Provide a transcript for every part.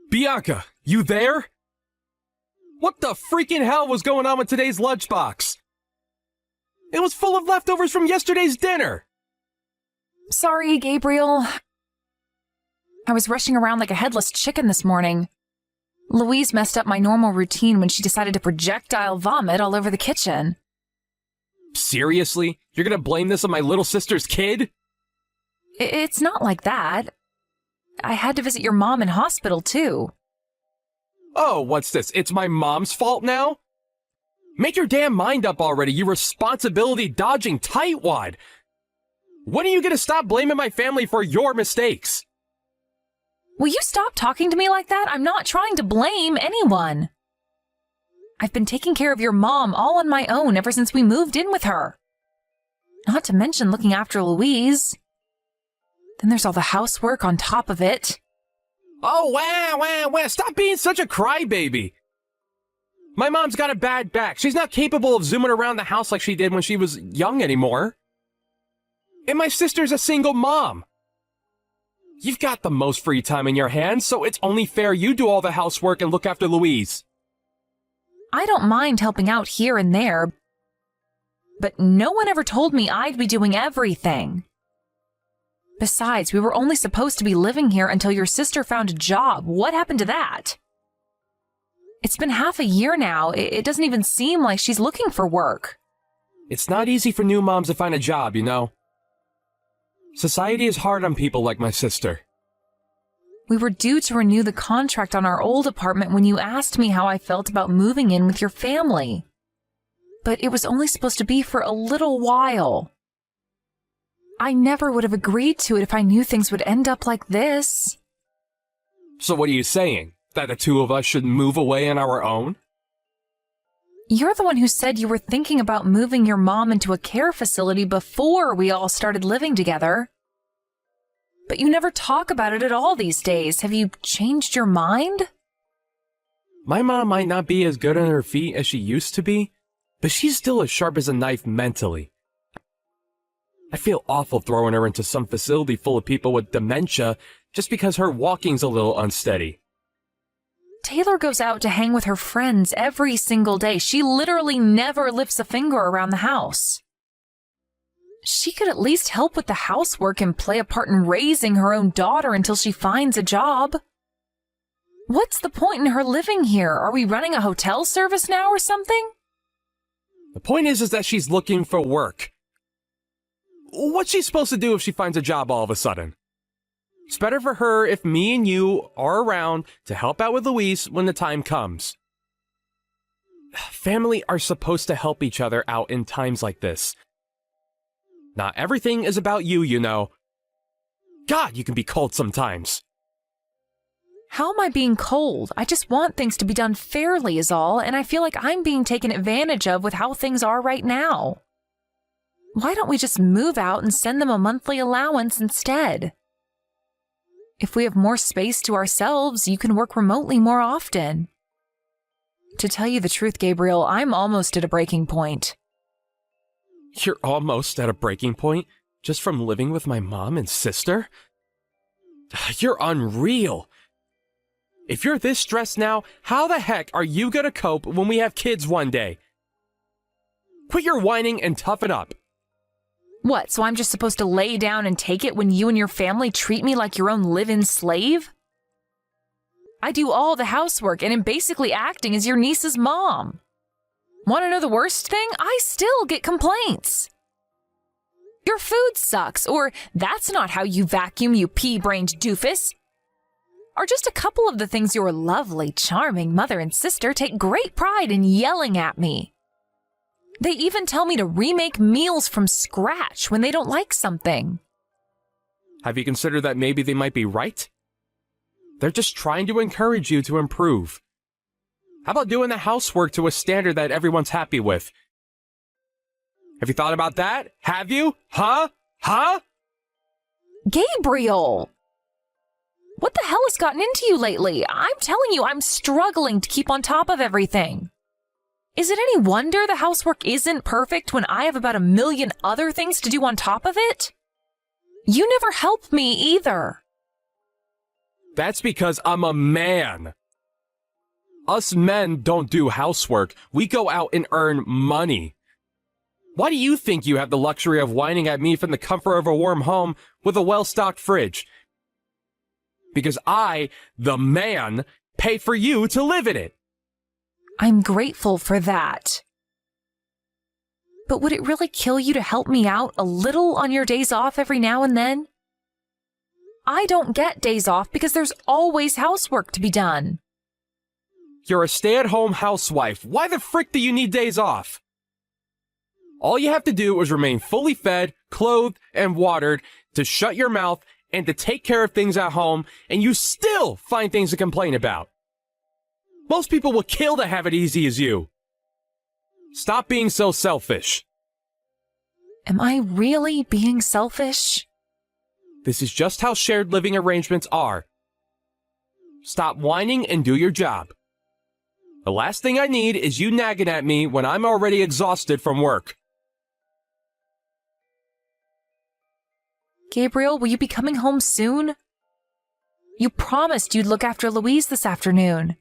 Bianca, you there? What the freaking hell was going on with today's lunchbox? It was full of leftovers from yesterday's dinner! Sorry, Gabriel. I was rushing around like a headless chicken this morning. Louise messed up my normal routine when she decided to projectile vomit all over the kitchen. Seriously? You're gonna blame this on my little sister's kid? It's not like that. I had to visit your mom in hospital, too. Oh, what's this? It's my mom's fault now? Make your damn mind up already, you responsibility-dodging tightwad! When are you gonna stop blaming my family for your mistakes? Will you stop talking to me like that? I'm not trying to blame anyone. I've been taking care of your mom all on my own ever since we moved in with her. Not to mention looking after Louise. Then there's all the housework on top of it. Oh, wow, stop being such a crybaby! My mom's got a bad back. She's not capable of zooming around the house like she did when she was young anymore. And my sister's a single mom. You've got the most free time in your hands, so it's only fair you do all the housework and look after Louise. I don't mind helping out here and there, but no one ever told me I'd be doing everything. Besides, we were only supposed to be living here until your sister found a job. What happened to that? It's been half a year now. It doesn't even seem like she's looking for work. It's not easy for new moms to find a job, you know. Society is hard on people like my sister. We were due to renew the contract on our old apartment when you asked me how I felt about moving in with your family. But it was only supposed to be for a little while. I never would have agreed to it if I knew things would end up like this. So what are you saying? That the two of us should move away on our own? You're the one who said you were thinking about moving your mom into a care facility before we all started living together. But you never talk about it at all these days. Have you changed your mind? My mom might not be as good on her feet as she used to be, but she's still as sharp as a knife mentally. I feel awful throwing her into some facility full of people with dementia just because her walking's a little unsteady. Taylor goes out to hang with her friends every single day. She literally never lifts a finger around the house. She could at least help with the housework and play a part in raising her own daughter until she finds a job. What's the point in her living here? Are we running a hotel service now or something? The point is that she's looking for work. What's she supposed to do if she finds a job all of a sudden? It's better for her if me and you are around to help out with Louise when the time comes. Family are supposed to help each other out in times like this. Not everything is about you, you know. God, you can be cold sometimes. How am I being cold? I just want things to be done fairly is all, and I feel like I'm being taken advantage of with how things are right now. Why don't we just move out and send them a monthly allowance instead? If we have more space to ourselves, you can work remotely more often. To tell you the truth, Gabriel, I'm almost at a breaking point. You're almost at a breaking point just from living with my mom and sister? You're unreal. If you're this stressed now, how the heck are you gonna cope when we have kids one day? Quit your whining and toughen up. What, so I'm just supposed to lay down and take it when you and your family treat me like your own live-in slave? I do all the housework and am basically acting as your niece's mom. Want to know the worst thing? I still get complaints. Your food sucks, or that's not how you vacuum, you pea-brained doofus. Are just a couple of the things your lovely, charming mother and sister take great pride in yelling at me. They even tell me to remake meals from scratch when they don't like something. Have you considered that maybe they might be right? They're just trying to encourage you to improve. How about doing the housework to a standard that everyone's happy with? Have you thought about that? Have you? Huh? Gabriel! What the hell has gotten into you lately? I'm telling you, I'm struggling to keep on top of everything. Is it any wonder the housework isn't perfect when I have about a million other things to do on top of it? You never help me either. That's because I'm a man. Us men don't do housework. We go out and earn money. Why do you think you have the luxury of whining at me from the comfort of a warm home with a well-stocked fridge? Because I, the man, pay for you to live in it. I'm grateful for that. But would it really kill you to help me out a little on your days off every now and then? I don't get days off because there's always housework to be done. You're a stay-at-home housewife. Why the frick do you need days off? All you have to do is remain fully fed, clothed, and watered, to shut your mouth and to take care of things at home, and you still find things to complain about. Most people will kill to have it easy as you. Stop being so selfish. Am I really being selfish? This is just how shared living arrangements are. Stop whining and do your job. The last thing I need is you nagging at me when I'm already exhausted from work. Gabriel, will you be coming home soon? You promised you'd look after Louise this afternoon.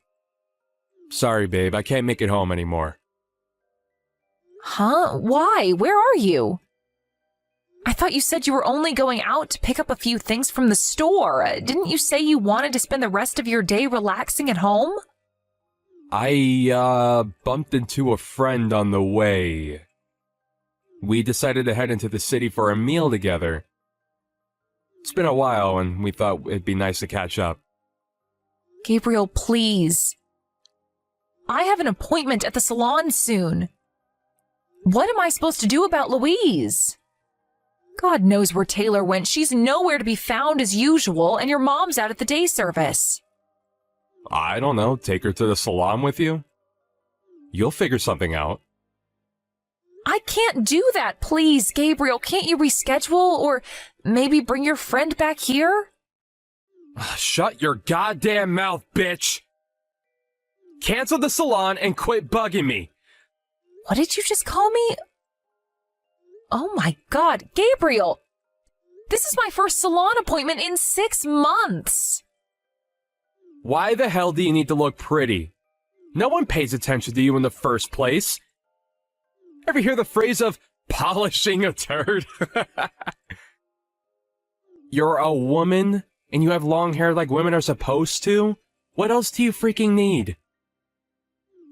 Sorry, babe, I can't make it home anymore. Huh? Why? Where are you? I thought you said you were only going out to pick up a few things from the store. Didn't you say you wanted to spend the rest of your day relaxing at home? I, bumped into a friend on the way. We decided to head into the city for a meal together. It's been a while, and we thought it'd be nice to catch up. Gabriel, please. I have an appointment at the salon soon. What am I supposed to do about Louise? God knows where Taylor went. She's nowhere to be found as usual, and your mom's out at the day service. I don't know, take her to the salon with you? You'll figure something out. I can't do that, please, Gabriel. Can't you reschedule, or maybe bring your friend back here? Shut your goddamn mouth, bitch! Cancel the salon and quit bugging me. What did you just call me? Oh my God, Gabriel! This is my first salon appointment in 6 months! Why the hell do you need to look pretty? No one pays attention to you in the first place. Ever hear the phrase of polishing a turd? You're a woman, and you have long hair like women are supposed to? What else do you freaking need?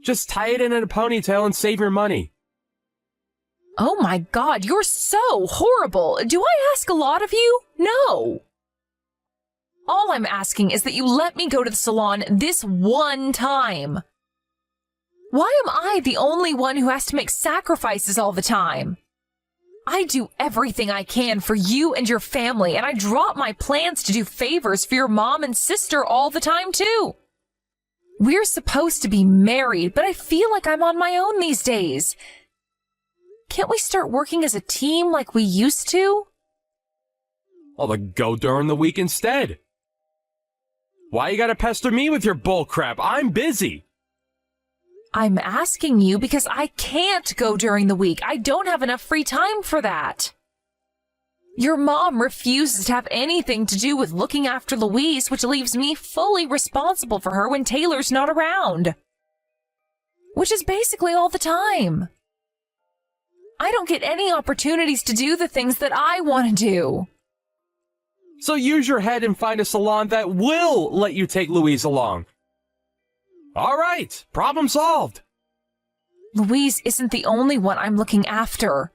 Just tie it in a ponytail and save your money. Oh my God, you're so horrible. Do I ask a lot of you? No. All I'm asking is that you let me go to the salon this one time. Why am I the only one who has to make sacrifices all the time? I do everything I can for you and your family, and I drop my plans to do favors for your mom and sister all the time, too. We're supposed to be married, but I feel like I'm on my own these days. Can't we start working as a team like we used to? Well, then go during the week instead. Why you gotta pester me with your bullcrap? I'm busy. I'm asking you because I can't go during the week. I don't have enough free time for that. Your mom refuses to have anything to do with looking after Louise, which leaves me fully responsible for her when Taylor's not around. Which is basically all the time. I don't get any opportunities to do the things that I want to do. So use your head and find a salon that will let you take Louise along. All right, problem solved. Louise isn't the only one I'm looking after.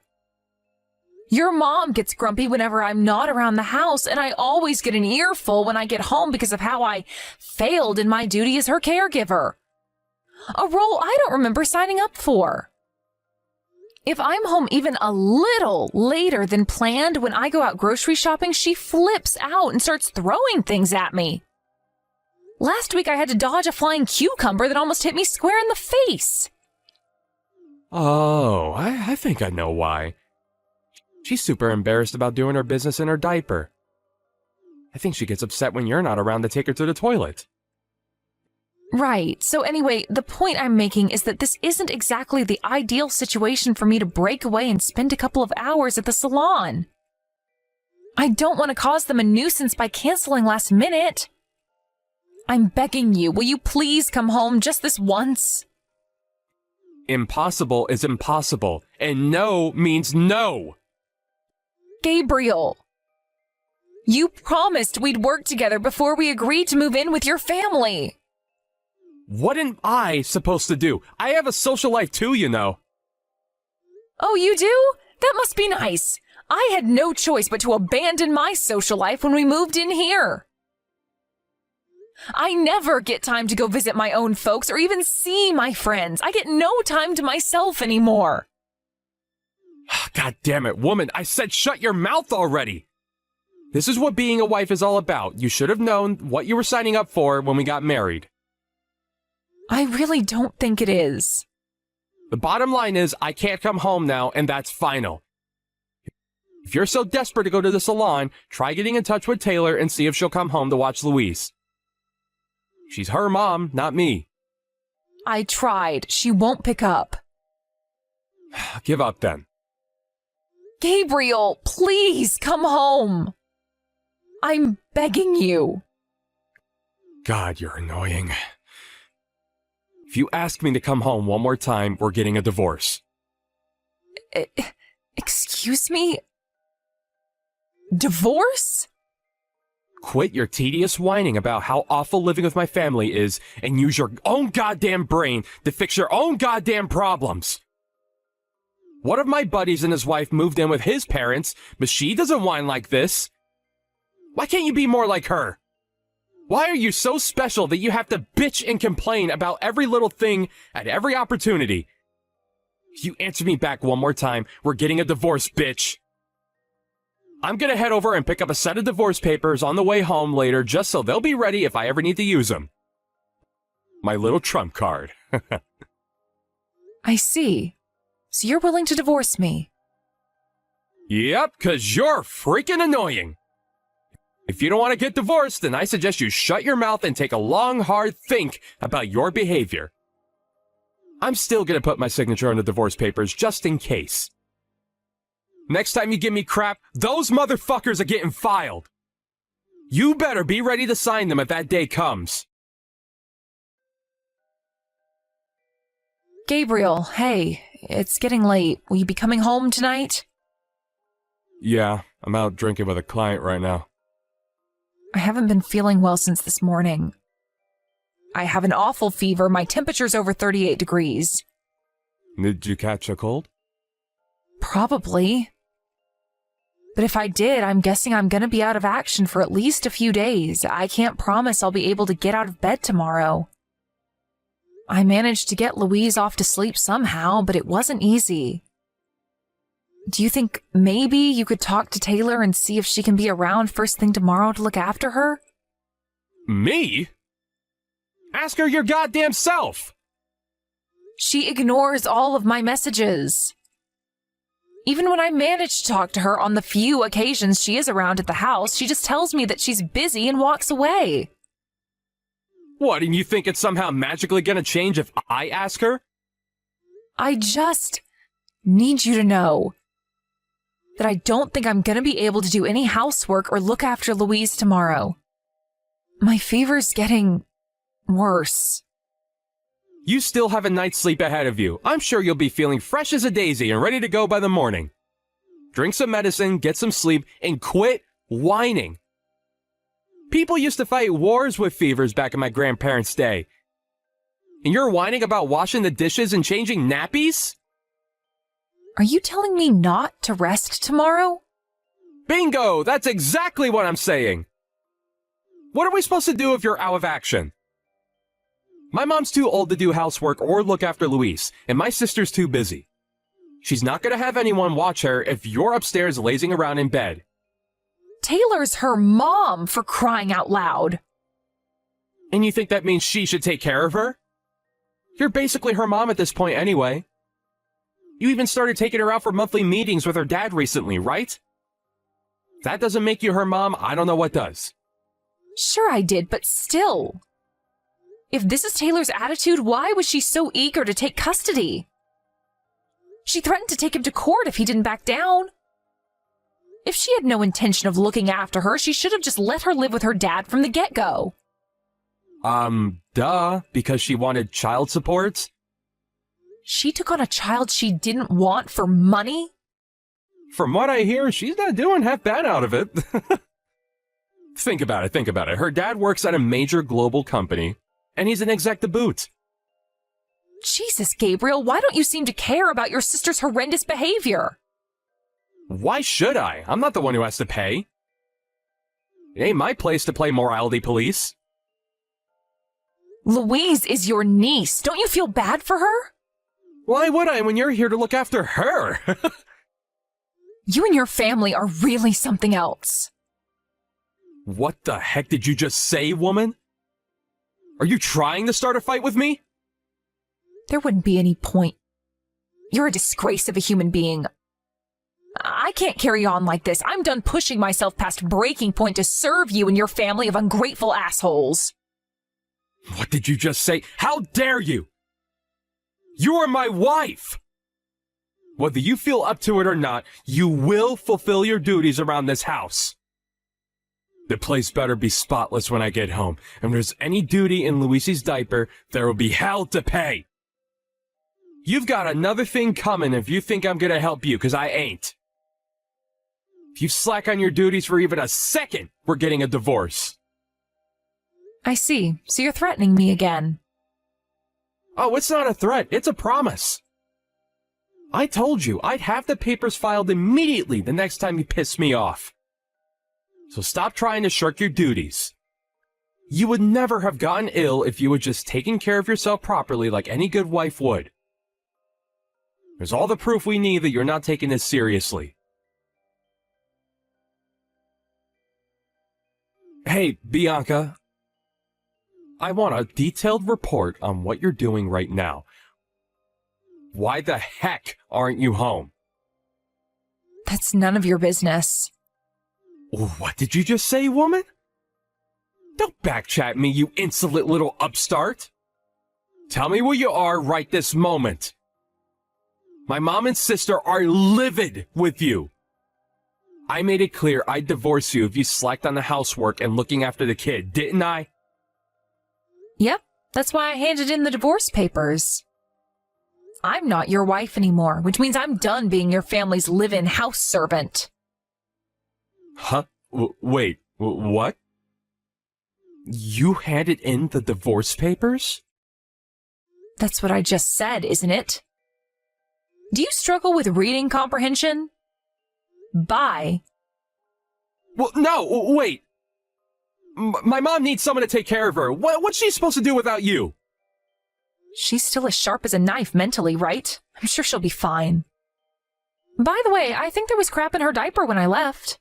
Your mom gets grumpy whenever I'm not around the house, and I always get an earful when I get home because of how I failed in my duty as her caregiver. A role I don't remember signing up for. If I'm home even a little later than planned when I go out grocery shopping, she flips out and starts throwing things at me. Last week I had to dodge a flying cucumber that almost hit me square in the face. Oh, I think I know why. She's super embarrassed about doing her business in her diaper. I think she gets upset when you're not around to take her to the toilet. Right. So anyway, the point I'm making is that this isn't exactly the ideal situation for me to break away and spend a couple of hours at the salon. I don't want to cause them a nuisance by canceling last minute. I'm begging you, will you please come home just this once? Impossible is impossible, and no means no. Gabriel, you promised we'd work together before we agreed to move in with your family. What am I supposed to do? I have a social life too, you know. Oh, you do? That must be nice. I had no choice but to abandon my social life when we moved in here. I never get time to go visit my own folks or even see my friends. I get no time to myself anymore. God damn it, woman, I said shut your mouth already. This is what being a wife is all about. You should have known what you were signing up for when we got married. I really don't think it is. The bottom line is I can't come home now, and that's final. If you're so desperate to go to the salon, try getting in touch with Taylor and see if she'll come home to watch Louise. She's her mom, not me. I tried. She won't pick up. Give up then. Gabriel, please come home. I'm begging you. God, you're annoying. If you ask me to come home one more time, we're getting a divorce. Excuse me? Divorce? Quit your tedious whining about how awful living with my family is and use your own goddamn brain to fix your own goddamn problems. One of my buddies and his wife moved in with his parents, but she doesn't whine like this. Why can't you be more like her? Why are you so special that you have to bitch and complain about every little thing at every opportunity? If you answer me back one more time, we're getting a divorce, bitch. I'm gonna head over and pick up a set of divorce papers on the way home later just so they'll be ready if I ever need to use them. My little trump card. I see. So you're willing to divorce me? Yep, 'cause you're freaking annoying. If you don't want to get divorced, then I suggest you shut your mouth and take a long, hard think about your behavior. I'm still gonna put my signature on the divorce papers just in case. Next time you give me crap, those motherfuckers are getting filed. You better be ready to sign them if that day comes. Gabriel, hey, it's getting late. Will you be coming home tonight? Yeah, I'm out drinking with a client right now. I haven't been feeling well since this morning. I have an awful fever. My temperature's over 38 degrees. Did you catch a cold? Probably. But if I did, I'm guessing I'm gonna be out of action for at least a few days. I can't promise I'll be able to get out of bed tomorrow. I managed to get Louise off to sleep somehow, but it wasn't easy. Do you think maybe you could talk to Taylor and see if she can be around first thing tomorrow to look after her? Me? Ask her your goddamn self! She ignores all of my messages. Even when I manage to talk to her on the few occasions she is around at the house, she just tells me that she's busy and walks away. What, and you think it's somehow magically gonna change if I ask her? I just need you to know that I don't think I'm gonna be able to do any housework or look after Louise tomorrow. My fever's getting worse. You still have a night's sleep ahead of you. I'm sure you'll be feeling fresh as a daisy and ready to go by the morning. Drink some medicine, get some sleep, and quit whining. People used to fight wars with fevers back in my grandparents' day. And you're whining about washing the dishes and changing nappies? Are you telling me not to rest tomorrow? Bingo! That's exactly what I'm saying! What are we supposed to do if you're out of action? My mom's too old to do housework or look after Louise, and my sister's too busy. She's not gonna have anyone watch her if you're upstairs lazing around in bed. Taylor's her mom, for crying out loud. And you think that means she should take care of her? You're basically her mom at this point anyway. You even started taking her out for monthly meetings with her dad recently, right? If that doesn't make you her mom, I don't know what does. Sure I did, but still. If this is Taylor's attitude, why was she so eager to take custody? She threatened to take him to court if he didn't back down. If she had no intention of looking after her, she should have just let her live with her dad from the get-go. Duh, because she wanted child support. She took on a child she didn't want for money? From what I hear, she's not doing half bad out of it. Think about it. Her dad works at a major global company, and he's an exec to boot. Jesus, Gabriel, why don't you seem to care about your sister's horrendous behavior? Why should I? I'm not the one who has to pay. It ain't my place to play morality police. Louise is your niece. Don't you feel bad for her? Why would I when you're here to look after her? You and your family are really something else. What the heck did you just say, woman? Are you trying to start a fight with me? There wouldn't be any point. You're a disgrace of a human being. I can't carry on like this. I'm done pushing myself past breaking point to serve you and your family of ungrateful assholes. What did you just say? How dare you? You are my wife! Whether you feel up to it or not, you will fulfill your duties around this house. The place better be spotless when I get home, and if there's any duty in Luisi's diaper, there will be hell to pay. You've got another thing coming if you think I'm gonna help you, because I ain't. If you slack on your duties for even a second, we're getting a divorce. I see. So you're threatening me again. Oh, it's not a threat, it's a promise. I told you I'd have the papers filed immediately the next time you piss me off. So stop trying to shirk your duties. You would never have gotten ill if you had just taken care of yourself properly like any good wife would. There's all the proof we need that you're not taking this seriously. Hey, Bianca. I want a detailed report on what you're doing right now. Why the heck aren't you home? That's none of your business. What did you just say, woman? Don't backchat me, you insolent little upstart. Tell me where you are right this moment. My mom and sister are livid with you. I made it clear I'd divorce you if you slacked on the housework and looking after the kid, didn't I? Yep, that's why I handed in the divorce papers. I'm not your wife anymore, which means I'm done being your family's live-in house servant. Huh? Wait, what? You handed in the divorce papers? That's what I just said, isn't it? Do you struggle with reading comprehension? Bye. Well, no, wait. My mom needs someone to take care of her. What's she supposed to do without you? She's still as sharp as a knife mentally, right? I'm sure she'll be fine. By the way, I think there was crap in her diaper when I left.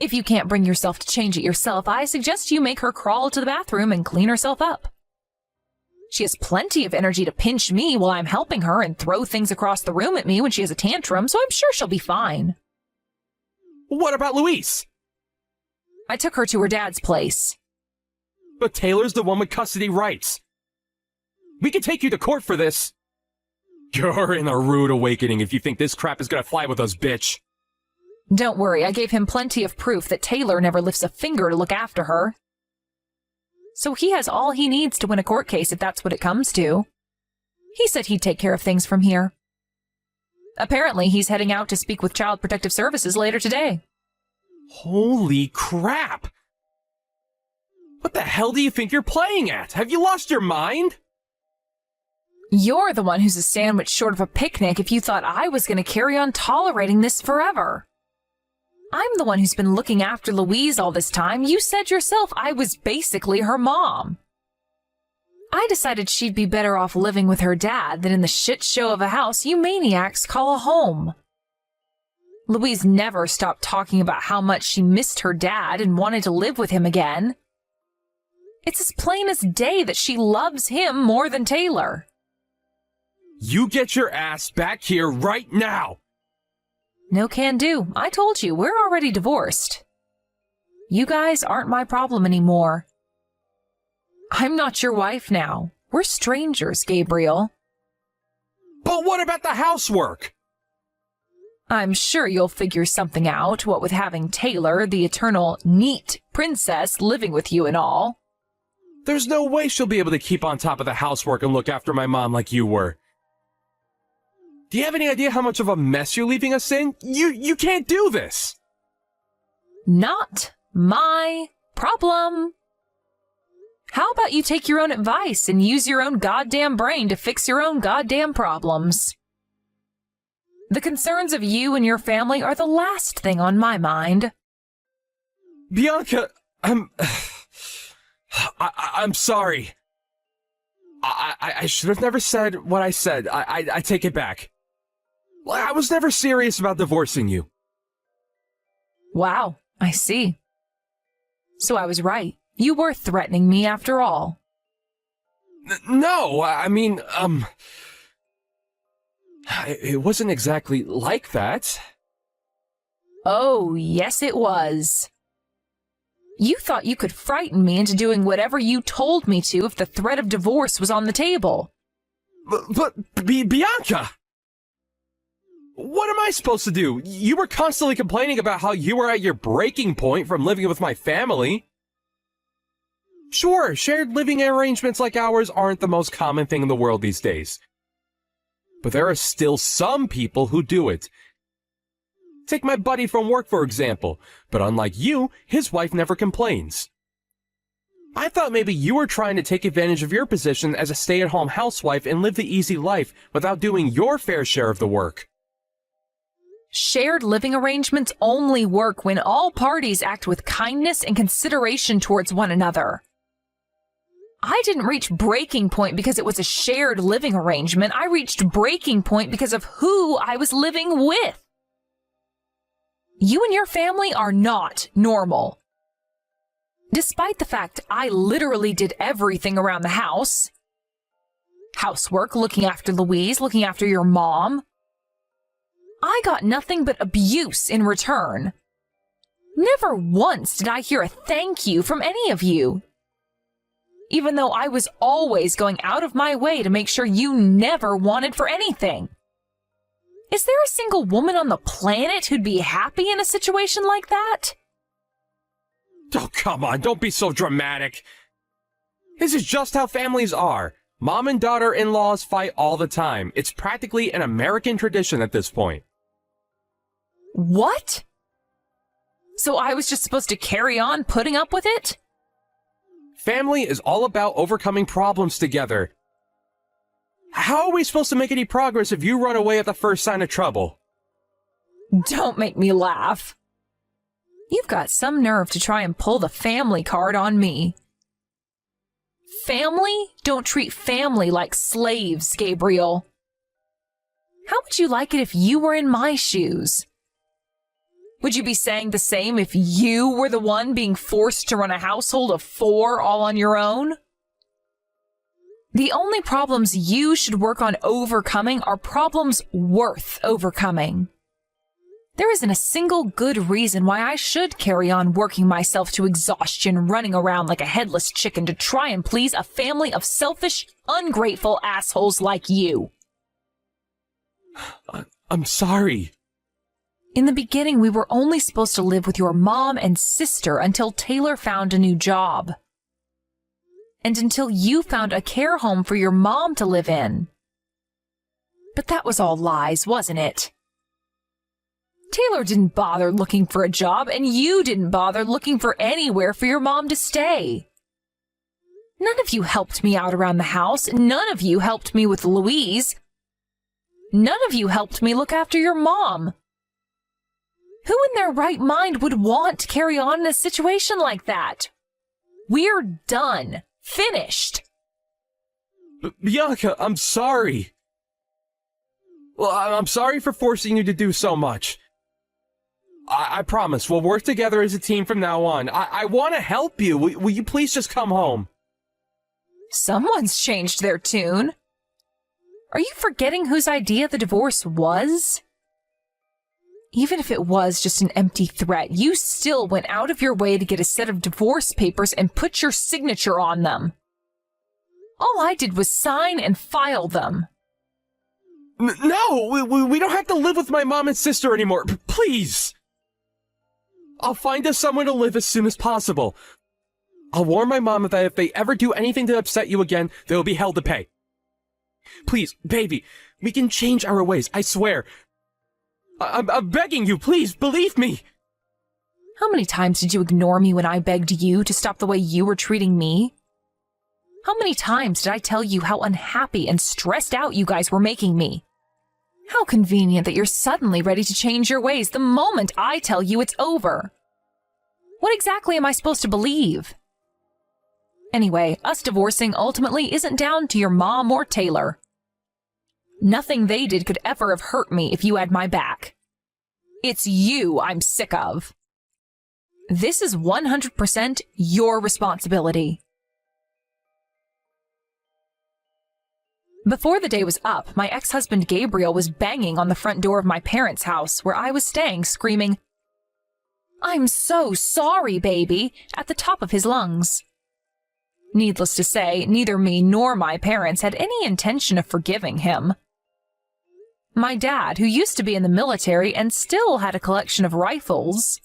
If you can't bring yourself to change it yourself, I suggest you make her crawl to the bathroom and clean herself up. She has plenty of energy to pinch me while I'm helping her and throw things across the room at me when she has a tantrum, so I'm sure she'll be fine. What about Louise? I took her to her dad's place. But Taylor's the one with custody rights. We can take you to court for this. You're in a rude awakening if you think this crap is gonna fly with us, bitch. Don't worry, I gave him plenty of proof that Taylor never lifts a finger to look after her. So he has all he needs to win a court case if that's what it comes to. He said he'd take care of things from here. Apparently, he's heading out to speak with Child Protective Services later today. Holy crap! What the hell do you think you're playing at? Have you lost your mind? You're the one who's a sandwich short of a picnic if you thought I was going to carry on tolerating this forever. I'm the one who's been looking after Louise all this time. You said yourself I was basically her mom. I decided she'd be better off living with her dad than in the shit show of a house you maniacs call a home. Louise never stopped talking about how much she missed her dad and wanted to live with him again. It's as plain as day that she loves him more than Taylor. You get your ass back here right now! No can do. I told you, we're already divorced. You guys aren't my problem anymore. I'm not your wife now. We're strangers, Gabriel. But what about the housework? I'm sure you'll figure something out, what with having Taylor, the eternal neat princess, living with you and all. There's no way she'll be able to keep on top of the housework and look after my mom like you were. Do you have any idea how much of a mess you're leaving us in? You can't do this! Not my problem. How about you take your own advice and use your own goddamn brain to fix your own goddamn problems? The concerns of you and your family are the last thing on my mind. Bianca, I'm sorry. I should have never said what I said. I take it back. I was never serious about divorcing you. Wow, I see. So I was right. You were threatening me after all. No, I mean, it wasn't exactly like that. Oh, yes it was. You thought you could frighten me into doing whatever you told me to if the threat of divorce was on the table. But Bianca! What am I supposed to do? You were constantly complaining about how you were at your breaking point from living with my family. Sure, shared living arrangements like ours aren't the most common thing in the world these days. But there are still some people who do it. Take my buddy from work, for example. But unlike you, his wife never complains. I thought maybe you were trying to take advantage of your position as a stay-at-home housewife and live the easy life without doing your fair share of the work. Shared living arrangements only work when all parties act with kindness and consideration towards one another. I didn't reach breaking point because it was a shared living arrangement. I reached breaking point because of who I was living with. You and your family are not normal. Despite the fact I literally did everything around the house. Housework, looking after Louise, looking after your mom. I got nothing but abuse in return. Never once did I hear a thank you from any of you. Even though I was always going out of my way to make sure you never wanted for anything. Is there a single woman on the planet who'd be happy in a situation like that? Oh, come on, don't be so dramatic. This is just how families are. Mom and daughter-in-laws fight all the time. It's practically an American tradition at this point. What? So I was just supposed to carry on putting up with it? Family is all about overcoming problems together. How are we supposed to make any progress if you run away at the first sign of trouble? Don't make me laugh. You've got some nerve to try and pull the family card on me. Family don't treat family like slaves, Gabriel. How would you like it if you were in my shoes? Would you be saying the same if you were the one being forced to run a household of 4 all on your own? The only problems you should work on overcoming are problems worth overcoming. There isn't a single good reason why I should carry on working myself to exhaustion, running around like a headless chicken to try and please a family of selfish, ungrateful assholes like you. I'm sorry. In the beginning, we were only supposed to live with your mom and sister until Taylor found a new job. And until you found a care home for your mom to live in. But that was all lies, wasn't it? Taylor didn't bother looking for a job, and you didn't bother looking for anywhere for your mom to stay. None of you helped me out around the house. None of you helped me with Louise. None of you helped me look after your mom. Who in their right mind would want to carry on in a situation like that? We're done. Finished. Bianca, I'm sorry. Well, I'm sorry for forcing you to do so much. I promise, we'll work together as a team from now on. I want to help you. Will you please just come home? Someone's changed their tune. Are you forgetting whose idea the divorce was? Even if it was just an empty threat, you still went out of your way to get a set of divorce papers and put your signature on them. All I did was sign and file them. No, we don't have to live with my mom and sister anymore. Please. I'll find us somewhere to live as soon as possible. I'll warn my mom that if they ever do anything to upset you again, they will be held to pay. Please, baby, we can change our ways, I swear. I'm begging you, please, believe me. How many times did you ignore me when I begged you to stop the way you were treating me? How many times did I tell you how unhappy and stressed out you guys were making me? How convenient that you're suddenly ready to change your ways the moment I tell you it's over. What exactly am I supposed to believe? Anyway, us divorcing ultimately isn't down to your mom or Taylor. Nothing they did could ever have hurt me if you had my back. It's you I'm sick of. This is 100% your responsibility. Before the day was up, my ex-husband Gabriel was banging on the front door of my parents' house where I was staying, screaming, "I'm so sorry, baby," at the top of his lungs. Needless to say, neither me nor my parents had any intention of forgiving him. My dad, who used to be in the military and still had a collection of rifles,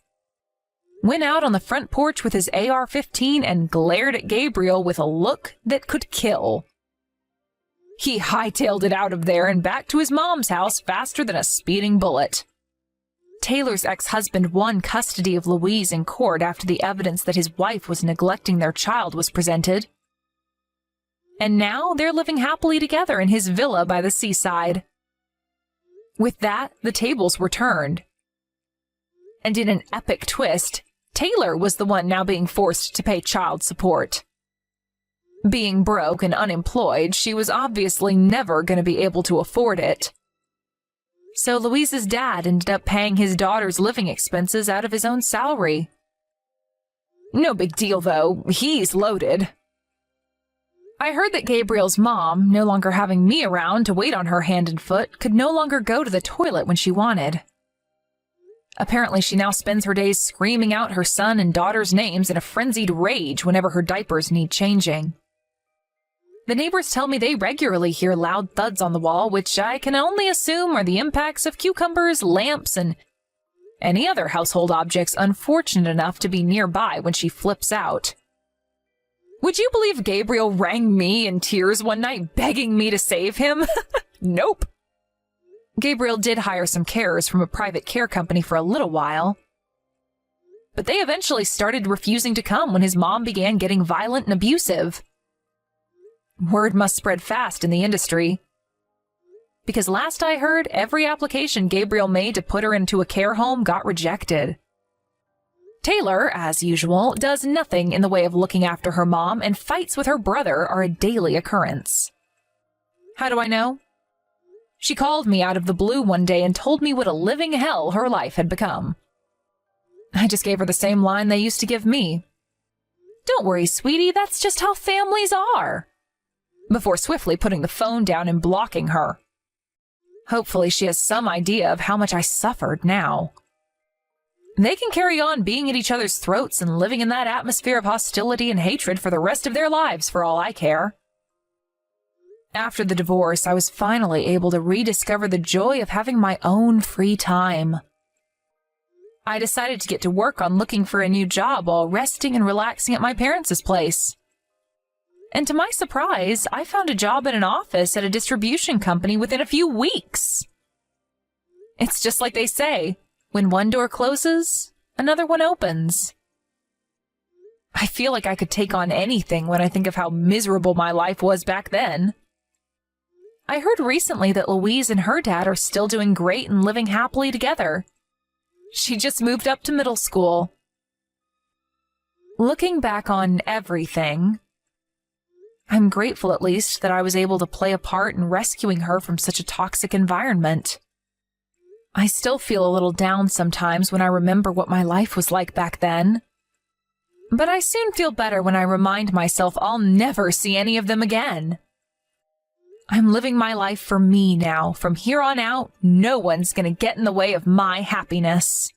went out on the front porch with his AR-15 and glared at Gabriel with a look that could kill. He hightailed it out of there and back to his mom's house faster than a speeding bullet. Taylor's ex-husband won custody of Louise in court after the evidence that his wife was neglecting their child was presented. And now they're living happily together in his villa by the seaside. With that, the tables were turned. And in an epic twist, Taylor was the one now being forced to pay child support. Being broke and unemployed, she was obviously never going to be able to afford it. So Louise's dad ended up paying his daughter's living expenses out of his own salary. No big deal, though. He's loaded. I heard that Gabriel's mom, no longer having me around to wait on her hand and foot, could no longer go to the toilet when she wanted. Apparently, she now spends her days screaming out her son and daughter's names in a frenzied rage whenever her diapers need changing. The neighbors tell me they regularly hear loud thuds on the wall, which I can only assume are the impacts of cucumbers, lamps, and any other household objects unfortunate enough to be nearby when she flips out. Would you believe Gabriel rang me in tears one night begging me to save him? Nope. Gabriel did hire some carers from a private care company for a little while, but they eventually started refusing to come when his mom began getting violent and abusive. Word must spread fast in the industry, because last I heard, every application Gabriel made to put her into a care home got rejected. Taylor, as usual, does nothing in the way of looking after her mom, and fights with her brother are a daily occurrence. How do I know? She called me out of the blue one day and told me what a living hell her life had become. I just gave her the same line they used to give me. "Don't worry, sweetie, that's just how families are," before swiftly putting the phone down and blocking her. Hopefully she has some idea of how much I suffered now. They can carry on being at each other's throats and living in that atmosphere of hostility and hatred for the rest of their lives for all I care. After the divorce, I was finally able to rediscover the joy of having my own free time. I decided to get to work on looking for a new job while resting and relaxing at my parents' place. And to my surprise, I found a job in an office at a distribution company within a few weeks. It's just like they say, when one door closes, another one opens. I feel like I could take on anything when I think of how miserable my life was back then. I heard recently that Louise and her dad are still doing great and living happily together. She just moved up to middle school. Looking back on everything, I'm grateful at least that I was able to play a part in rescuing her from such a toxic environment. I still feel a little down sometimes when I remember what my life was like back then. But I soon feel better when I remind myself I'll never see any of them again. I'm living my life for me now. From here on out, no one's gonna get in the way of my happiness.